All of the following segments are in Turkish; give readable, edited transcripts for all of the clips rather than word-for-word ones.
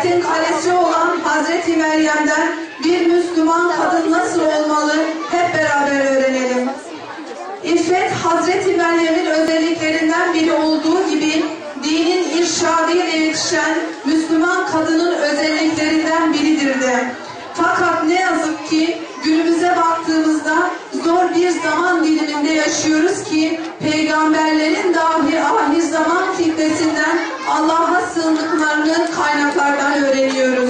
cennetin kalesi olan Hazreti Meryem'den bir Müslüman kadın nasıl olmalı hep beraber öğrenelim. İffet Hazreti Meryem'in özelliklerinden biri olduğu gibi dinin irşadıyla yetişen Müslüman kadının özelliklerinden biridir de. Fakat ne yazık ki günümüze baktığımızda zor bir zaman diliminde yaşıyoruz ki peygamberlerin dahi ahir zaman fitnesinden Allah'a sığındıklarını kaynaklardan öğreniyoruz.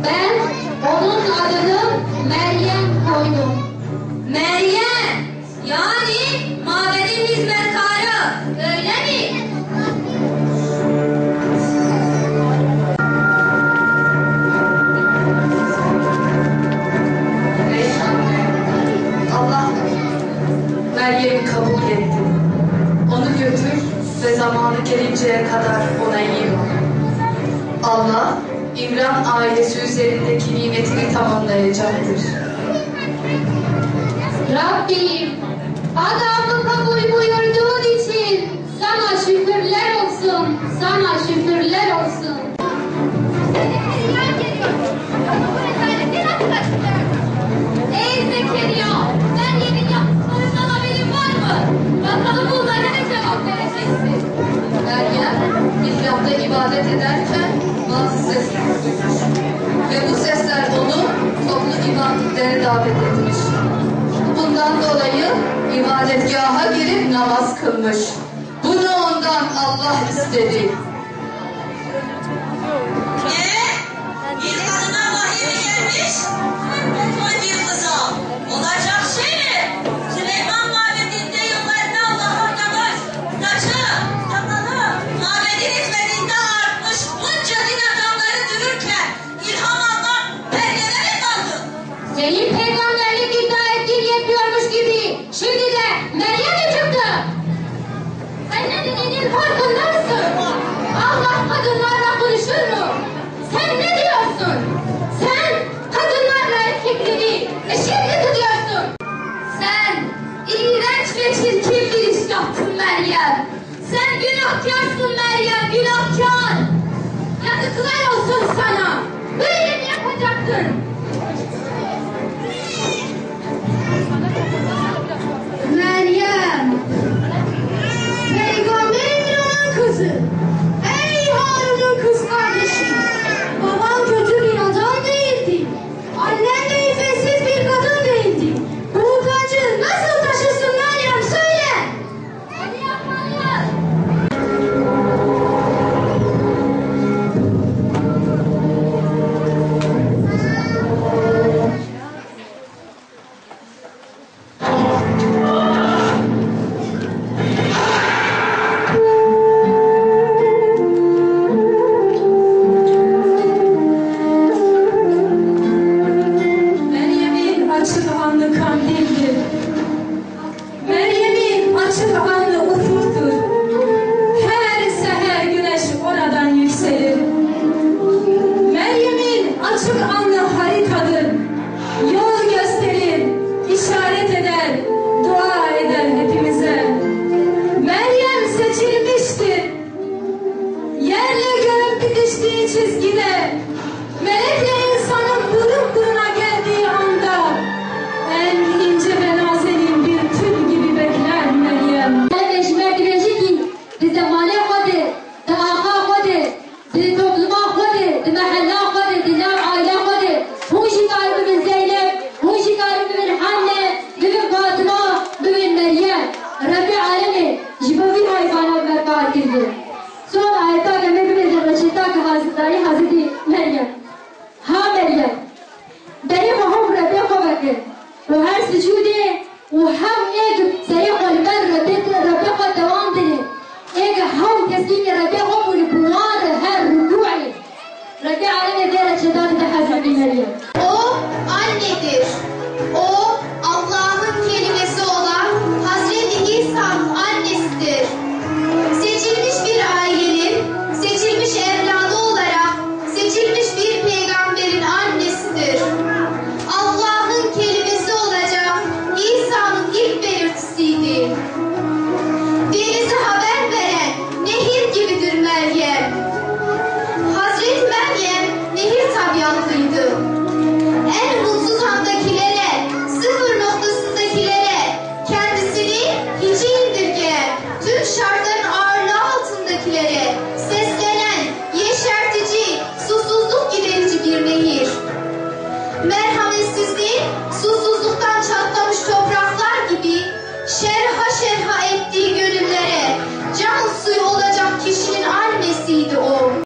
Ben onun adını Meryem koydum. Meryem, yani mabedin hizmetkarı, öyle mi? Allah Meryem'i kabul etti. Onu götür ve zamanı gelinceye kadar ona iyi bak. Allah İmran ailesi üzerindeki nimetini tamamlayacaktır. Rabbim, adamı kabul buyurduğun için sana şükürler olsun, sana şükürler olsun. Ey Zekeriya, Meryem'in yaptıklarından haberin var mı? Bakalım bunlara ne cevap vereceksin? Meryem, mihrapta ibadet ederken bazı sesler duymuş. Ve bu sesler onu toplu ibadetlere davet etmiş. Bundan dolayı ibadetgaha girip namaz kılmış. Bunu ondan Allah istedi. Bir kadına vahiy mi gelmiş? Koy bir kıza. Olacak şey mi? Süleyman mabedinde yıllarını Allah'a adamış. Taşı, sakalı, mabedin hizmetinde artmış. Bunca din adamları dururken ilham almak Meryem'e mi kaldı? Senin peygamberlik iddia ettiğin yetmiyormuş gibi şimdi de Meryem mi çıktı? Sen ne dediğinin farkında mısın? Allah kadınlarla konuşur mu? Sen ne diyorsun? Sen kadınlarla erkekleri eşit mi tutuyorsun? Sen iğrenç ve çirkin bir iş yaptın Meryem. Sen günahkarsın Meryem, günahkar. Yazıklar olsun sana. Böyle mi yapacaktın?